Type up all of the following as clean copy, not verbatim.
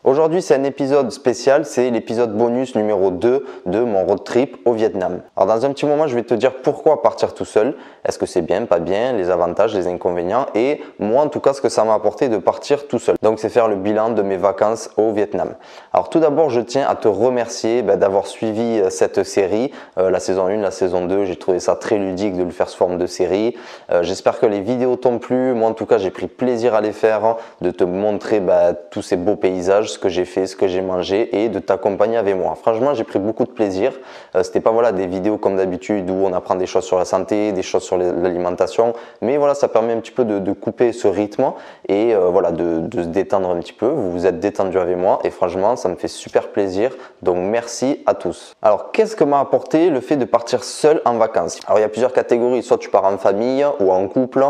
Aujourd'hui, c'est un épisode spécial, c'est l'épisode bonus numéro 2 de mon road trip au Vietnam. Alors dans un petit moment, je vais te dire pourquoi partir tout seul, est-ce que c'est bien, pas bien, les avantages, les inconvénients et moi en tout cas ce que ça m'a apporté de partir tout seul. Donc c'est faire le bilan de mes vacances au Vietnam. Alors tout d'abord, je tiens à te remercier d'avoir suivi cette série, la saison 1, la saison 2, j'ai trouvé ça très ludique de le faire sous forme de série. J'espère que les vidéos t'ont plu, moi en tout cas j'ai pris plaisir à les faire, de te montrer tous ces beaux paysages, ce que j'ai fait, ce que j'ai mangé et de t'accompagner avec moi. Franchement, j'ai pris beaucoup de plaisir. C'était pas des vidéos comme d'habitude où on apprend des choses sur la santé, des choses sur l'alimentation, mais voilà, ça permet un petit peu de couper ce rythme et de se détendre un petit peu. Vous vous êtes détendu avec moi et franchement, ça me fait super plaisir. Donc merci à tous. Alors, qu'est-ce que m'a apporté le fait de partir seul en vacances? Alors, il y a plusieurs catégories. Soit tu pars en famille ou en couple,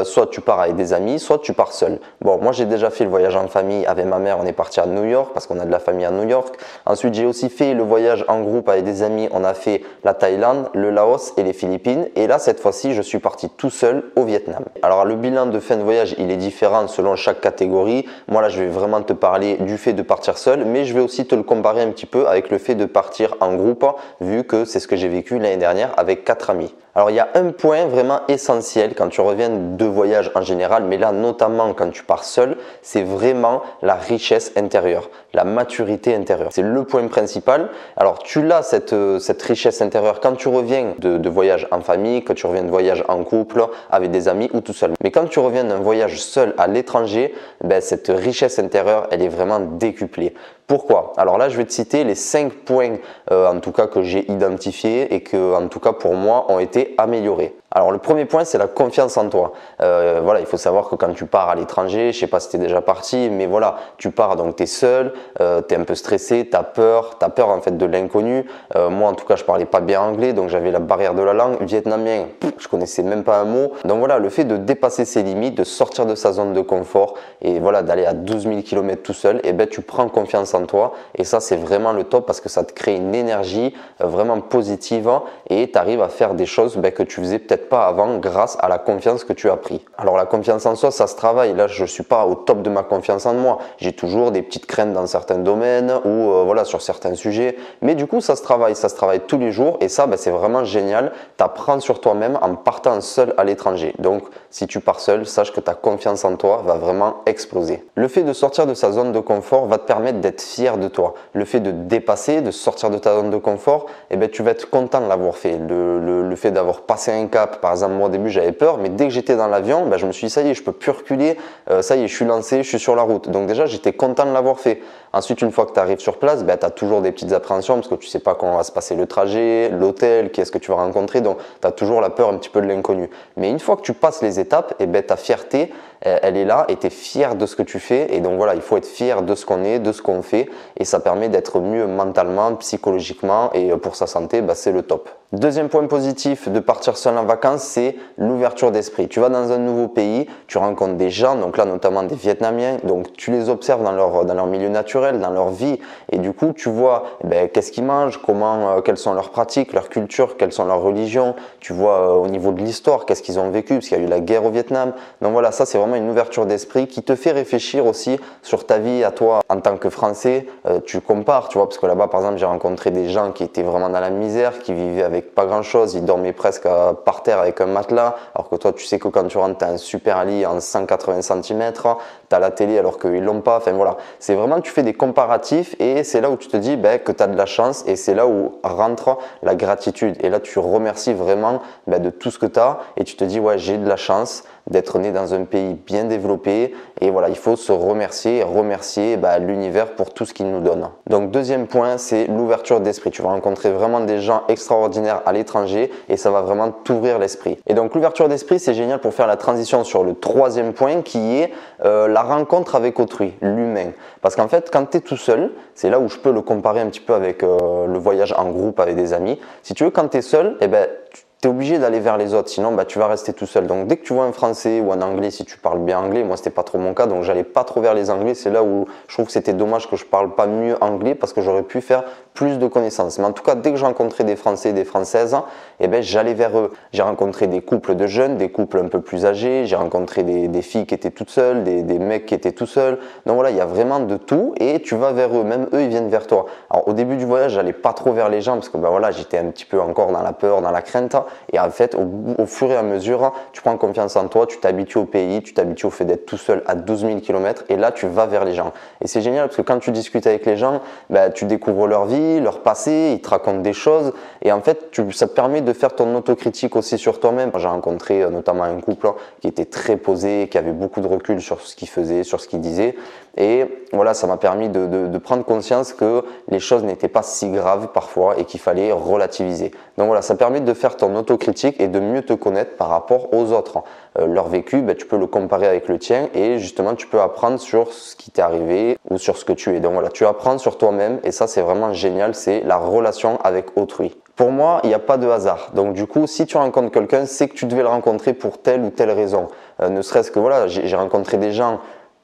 soit tu pars avec des amis, soit tu pars seul. Bon, moi j'ai déjà fait le voyage en famille avec ma mère, on est parti à New York parce qu'on a de la famille à New York. Ensuite, j'ai aussi fait le voyage en groupe avec des amis, on a fait la Thaïlande, le Laos et les Philippines. Et là, cette fois-ci, je suis parti tout seul au Vietnam. Alors, le bilan de fin de voyage, il est différent selon chaque catégorie. Moi là, je vais vraiment te parler du fait de partir seul, mais je vais aussi te le comparer un petit peu avec le fait de partir en groupe, vu que c'est ce que j'ai vécu l'année dernière avec 4 amis. Alors, il y a un point vraiment essentiel quand tu reviens de voyage en général, mais là, notamment quand tu pars seul, c'est vraiment la richesse intérieure, la maturité intérieure. C'est le point principal. Alors, tu l'as cette richesse intérieure quand tu reviens de voyage en famille, quand tu reviens de voyage en couple, avec des amis ou tout seul. Mais quand tu reviens d'un voyage seul à l'étranger, cette richesse intérieure, elle est vraiment décuplée. Pourquoi? Alors là, je vais te citer les 5 points en tout cas que j'ai identifiés et que en tout cas pour moi ont été améliorés. Alors le premier point, c'est la confiance en toi. Il faut savoir que quand tu pars à l'étranger, je sais pas si tu es déjà parti, mais voilà, tu pars donc tu es seul, tu es un peu stressé, tu as peur en fait de l'inconnu. Moi en tout cas, je parlais pas bien anglais, donc j'avais la barrière de la langue. Vietnamien, je connaissais même pas un mot. Donc voilà, le fait de dépasser ses limites, de sortir de sa zone de confort et voilà, d'aller à 12 000 km tout seul, et tu prends confiance en toi et ça c'est vraiment le top parce que ça te crée une énergie vraiment positive et tu arrives à faire des choses que tu faisais peut-être pas avant grâce à la confiance que tu as pris. Alors la confiance en soi, ça se travaille. Là, je suis pas au top de ma confiance en moi. J'ai toujours des petites craintes dans certains domaines ou sur certains sujets. Mais du coup, ça se travaille tous les jours et ça, c'est vraiment génial. Tu apprends sur toi-même en partant seul à l'étranger. Donc, si tu pars seul, sache que ta confiance en toi va vraiment exploser. Le fait de sortir de sa zone de confort va te permettre d'être fier de toi. Le fait de dépasser, de sortir de ta zone de confort, tu vas être content de l'avoir fait. Le fait d'avoir passé un cap, par exemple, moi au début j'avais peur, mais dès que j'étais dans l'avion, je me suis dit ça y est, je peux plus reculer, ça y est, je suis lancé, je suis sur la route. Donc déjà, j'étais content de l'avoir fait. Ensuite, une fois que tu arrives sur place, tu as toujours des petites appréhensions parce que tu sais pas comment va se passer le trajet, l'hôtel, qui est-ce que tu vas rencontrer. Donc, tu as toujours la peur un petit peu de l'inconnu. Mais une fois que tu passes les étapes, ta fierté, elle est là et tu es fier de ce que tu fais. Et donc voilà, il faut être fier de ce qu'on est, de ce qu'on fait. Et ça permet d'être mieux mentalement, psychologiquement et pour sa santé, c'est le top. Deuxième point positif de partir seul en vacances, c'est l'ouverture d'esprit. Tu vas dans un nouveau pays, tu rencontres des gens, donc là notamment des Vietnamiens, donc tu les observes dans leur milieu naturel, dans leur vie et du coup tu vois qu'est-ce qu'ils mangent, quelles sont leurs pratiques, leur culture, quelles sont leurs religions, tu vois au niveau de l'histoire, qu'est-ce qu'ils ont vécu, parce qu'il y a eu la guerre au Vietnam. Donc voilà, ça c'est vraiment une ouverture d'esprit qui te fait réfléchir aussi sur ta vie à toi en tant que Français. Tu compares, tu vois, parce que là-bas par exemple j'ai rencontré des gens qui étaient vraiment dans la misère, qui vivaient avec pas grand chose, ils dormaient presque par terre avec un matelas, alors que toi tu sais que quand tu rentres tu as un super lit en 180 cm, tu as la télé alors qu'ils l'ont pas, enfin voilà, c'est vraiment, tu fais des comparatifs et c'est là où tu te dis que tu as de la chance et c'est là où rentre la gratitude et là tu remercies vraiment de tout ce que tu as et tu te dis ouais, j'ai de la chance d'être né dans un pays bien développé et voilà, il faut se remercier l'univers pour tout ce qu'il nous donne. Donc deuxième point, c'est l'ouverture d'esprit. Tu vas rencontrer vraiment des gens extraordinaires à l'étranger et ça va vraiment t'ouvrir l'esprit. Et donc l'ouverture d'esprit, c'est génial pour faire la transition sur le troisième point qui est la rencontre avec autrui, l'humain. Parce qu'en fait, quand tu es tout seul, c'est là où je peux le comparer un petit peu avec le voyage en groupe avec des amis. Si tu veux, quand tu es seul, tu es obligé d'aller vers les autres, sinon tu vas rester tout seul. Donc dès que tu vois un français ou un anglais, si tu parles bien anglais, moi c'était pas trop mon cas, donc j'allais pas trop vers les anglais. C'est là où je trouve que c'était dommage que je parle pas mieux anglais parce que j'aurais pu faire plus de connaissances. Mais en tout cas, dès que je rencontrais des Français et des Françaises, j'allais vers eux. J'ai rencontré des couples de jeunes, des couples un peu plus âgés, j'ai rencontré des filles qui étaient toutes seules, des mecs qui étaient tout seuls. Donc voilà, il y a vraiment de tout et tu vas vers eux, même eux ils viennent vers toi. Alors au début du voyage, j'allais pas trop vers les gens parce que j'étais un petit peu encore dans la peur, dans la crainte. Et en fait, au fur et à mesure, tu prends confiance en toi, tu t'habitues au pays, tu t'habitues au fait d'être tout seul à 12 000 km et là, tu vas vers les gens. Et c'est génial parce que quand tu discutes avec les gens, tu découvres leur vie, leur passé, ils te racontent des choses et en fait, ça te permet de faire ton autocritique aussi sur toi-même. J'ai rencontré notamment un couple qui était très posé, qui avait beaucoup de recul sur ce qu'il faisait, sur ce qu'il disait. Et voilà, ça m'a permis de prendre conscience que les choses n'étaient pas si graves parfois et qu'il fallait relativiser. Donc voilà, ça permet de faire ton autocritique et de mieux te connaître par rapport aux autres. Leur vécu, tu peux le comparer avec le tien et justement tu peux apprendre sur ce qui t'est arrivé ou sur ce que tu es. Donc voilà, tu apprends sur toi-même et ça c'est vraiment génial, c'est la relation avec autrui. Pour moi, il n'y a pas de hasard. Donc du coup, si tu rencontres quelqu'un, c'est que tu devais le rencontrer pour telle ou telle raison. Ne serait-ce que voilà, j'ai rencontré des gens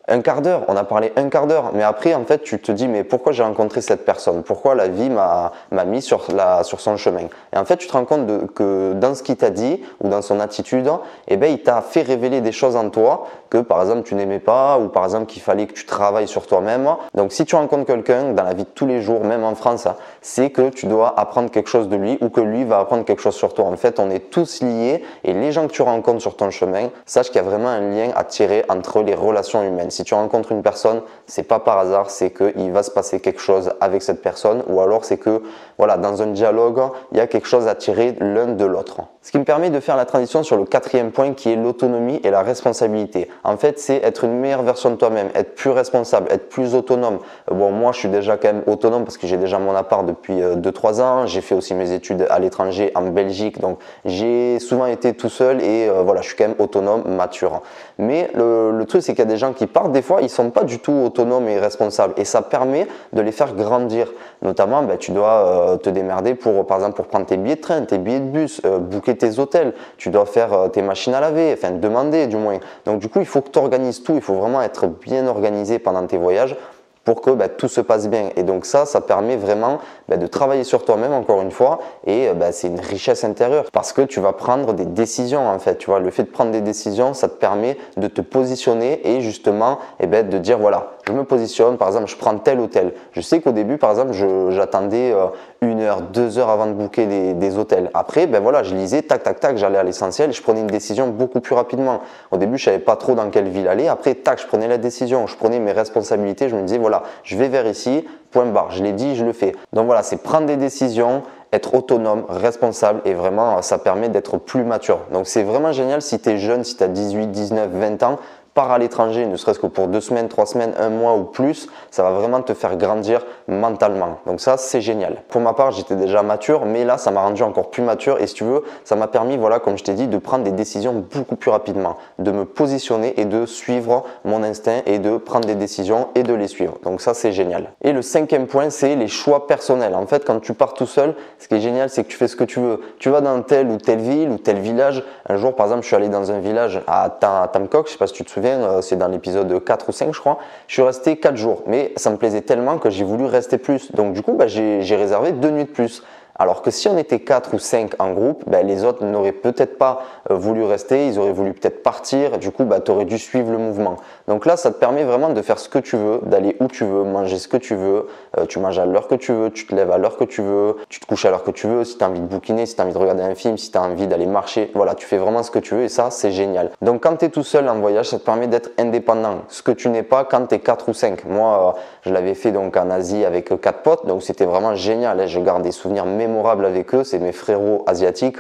un quart d'heure, on a parlé un quart d'heure, mais après en fait tu te dis mais pourquoi j'ai rencontré cette personne, pourquoi la vie m'a mis sur son chemin. Et en fait tu te rends compte que dans ce qu'il t'a dit ou dans son attitude, il t'a fait révéler des choses en toi que par exemple tu n'aimais pas ou par exemple qu'il fallait que tu travailles sur toi-même. Donc si tu rencontres quelqu'un dans la vie de tous les jours, même en France, c'est que tu dois apprendre quelque chose de lui ou que lui va apprendre quelque chose sur toi. En fait on est tous liés et les gens que tu rencontres sur ton chemin, sache qu'il y a vraiment un lien à tirer entre les relations humaines. Si tu rencontres une personne, c'est pas par hasard, c'est qu'il va se passer quelque chose avec cette personne ou alors c'est que voilà, dans un dialogue, il y a quelque chose à tirer l'un de l'autre. Ce qui me permet de faire la transition sur le quatrième point qui est l'autonomie et la responsabilité. En fait, c'est être une meilleure version de toi-même, être plus responsable, être plus autonome. Bon, moi, je suis déjà quand même autonome parce que j'ai déjà mon appart depuis 2-3 ans. J'ai fait aussi mes études à l'étranger, en Belgique. Donc, j'ai souvent été tout seul et voilà, je suis quand même autonome, mature. Mais le truc, c'est qu'il y a des gens qui partent, des fois, ils sont pas du tout autonomes et responsables. Et ça permet de les faire grandir. Notamment, tu dois te démerder par exemple, pour prendre tes billets de train, tes billets de bus, booker tes hôtels. Tu dois faire tes machines à laver, enfin, demander du moins. Donc, du coup, il faut que tu organises tout. Il faut vraiment être bien organisé pendant tes voyages pour que tout se passe bien. Et donc ça permet vraiment de travailler sur toi-même encore une fois et c'est une richesse intérieure parce que tu vas prendre des décisions en fait. Tu vois, le fait de prendre des décisions, ça te permet de te positionner et justement de dire voilà, je me positionne, par exemple, je prends tel ou tel. Je sais qu'au début, par exemple, j'attendais 1 heure, 2 heures avant de booker des hôtels. Après, voilà, je lisais, tac, tac, tac, j'allais à l'essentiel et je prenais une décision beaucoup plus rapidement. Au début, je savais pas trop dans quelle ville aller. Après, tac, je prenais la décision, je prenais mes responsabilités, je me disais voilà, je vais vers ici, point barre, je l'ai dit, je le fais. Donc voilà, c'est prendre des décisions, être autonome, responsable et vraiment ça permet d'être plus mature. Donc c'est vraiment génial si tu es jeune, si tu as 18, 19, 20 ans, pars à l'étranger, ne serait-ce que pour 2 semaines, 3 semaines, 1 mois ou plus, ça va vraiment te faire grandir mentalement. Donc ça, c'est génial. Pour ma part, j'étais déjà mature, mais là, ça m'a rendu encore plus mature et si tu veux, ça m'a permis, voilà, comme je t'ai dit, de prendre des décisions beaucoup plus rapidement, de me positionner et de suivre mon instinct et de prendre des décisions et de les suivre. Donc ça, c'est génial. Et le 5e point, c'est les choix personnels. En fait, quand tu pars tout seul, ce qui est génial, c'est que tu fais ce que tu veux. Tu vas dans telle ou telle ville ou tel village. Un jour, par exemple, je suis allé dans un village à Tamkok, je sais pas si tu te souviens, c'est dans l'épisode 4 ou 5 je crois, je suis resté 4 jours mais ça me plaisait tellement que j'ai voulu rester plus, donc du coup j'ai réservé 2 nuits de plus. Alors que si on était 4 ou 5 en groupe, les autres n'auraient peut-être pas voulu rester, ils auraient voulu peut-être partir, du coup tu aurais dû suivre le mouvement. Donc là ça te permet vraiment de faire ce que tu veux, d'aller où tu veux, manger ce que tu veux, tu manges à l'heure que tu veux, tu te lèves à l'heure que tu veux, tu te couches à l'heure que tu veux, si tu as envie de bouquiner, si tu as envie de regarder un film, si tu as envie d'aller marcher, voilà, tu fais vraiment ce que tu veux et ça c'est génial. Donc quand tu es tout seul en voyage, ça te permet d'être indépendant, ce que tu n'es pas quand tu es 4 ou 5. Moi je l'avais fait donc en Asie avec 4 potes, donc c'était vraiment génial, je garde des souvenirs mémorable avec eux, c'est mes frérots asiatiques,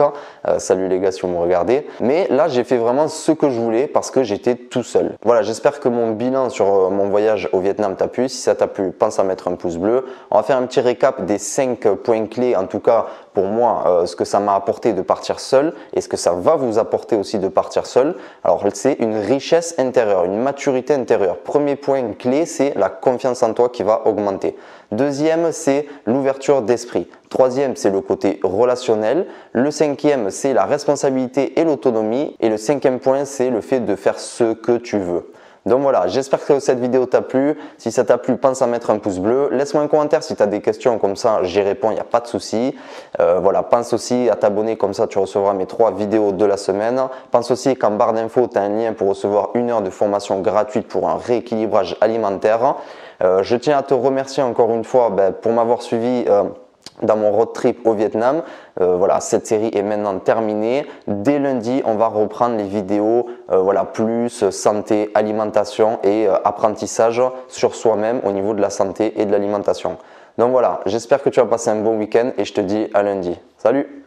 salut les gars si vous me regardez, mais là j'ai fait vraiment ce que je voulais parce que j'étais tout seul. Voilà, j'espère que mon bilan sur mon voyage au Vietnam t'a plu. Si ça t'a plu, pense à mettre un pouce bleu. On va faire un petit récap des 5 points clés, en tout cas pour moi, ce que ça m'a apporté de partir seul et ce que ça va vous apporter aussi de partir seul. Alors c'est une richesse intérieure, une maturité intérieure. Premier point clé, c'est la confiance en toi qui va augmenter. Deuxième, c'est l'ouverture d'esprit. troisième, c'est le côté relationnel. Le cinquième, c'est la responsabilité et l'autonomie. Et le cinquième point, c'est le fait de faire ce que tu veux. Donc voilà, j'espère que cette vidéo t'a plu. Si ça t'a plu, pense à mettre un pouce bleu. Laisse-moi un commentaire si tu as des questions, comme ça j'y réponds, il n'y a pas de souci. Voilà, pense aussi à t'abonner, comme ça tu recevras mes 3 vidéos de la semaine. Pense aussi qu'en barre d'infos, tu as un lien pour recevoir 1 heure de formation gratuite pour un rééquilibrage alimentaire. Je tiens à te remercier encore une fois pour m'avoir suivi dans mon road trip au Vietnam. Voilà, cette série est maintenant terminée. Dès lundi, on va reprendre les vidéos voilà, plus santé, alimentation et apprentissage sur soi-même au niveau de la santé et de l'alimentation. Donc voilà, j'espère que tu vas passer un bon week-end et je te dis à lundi. Salut!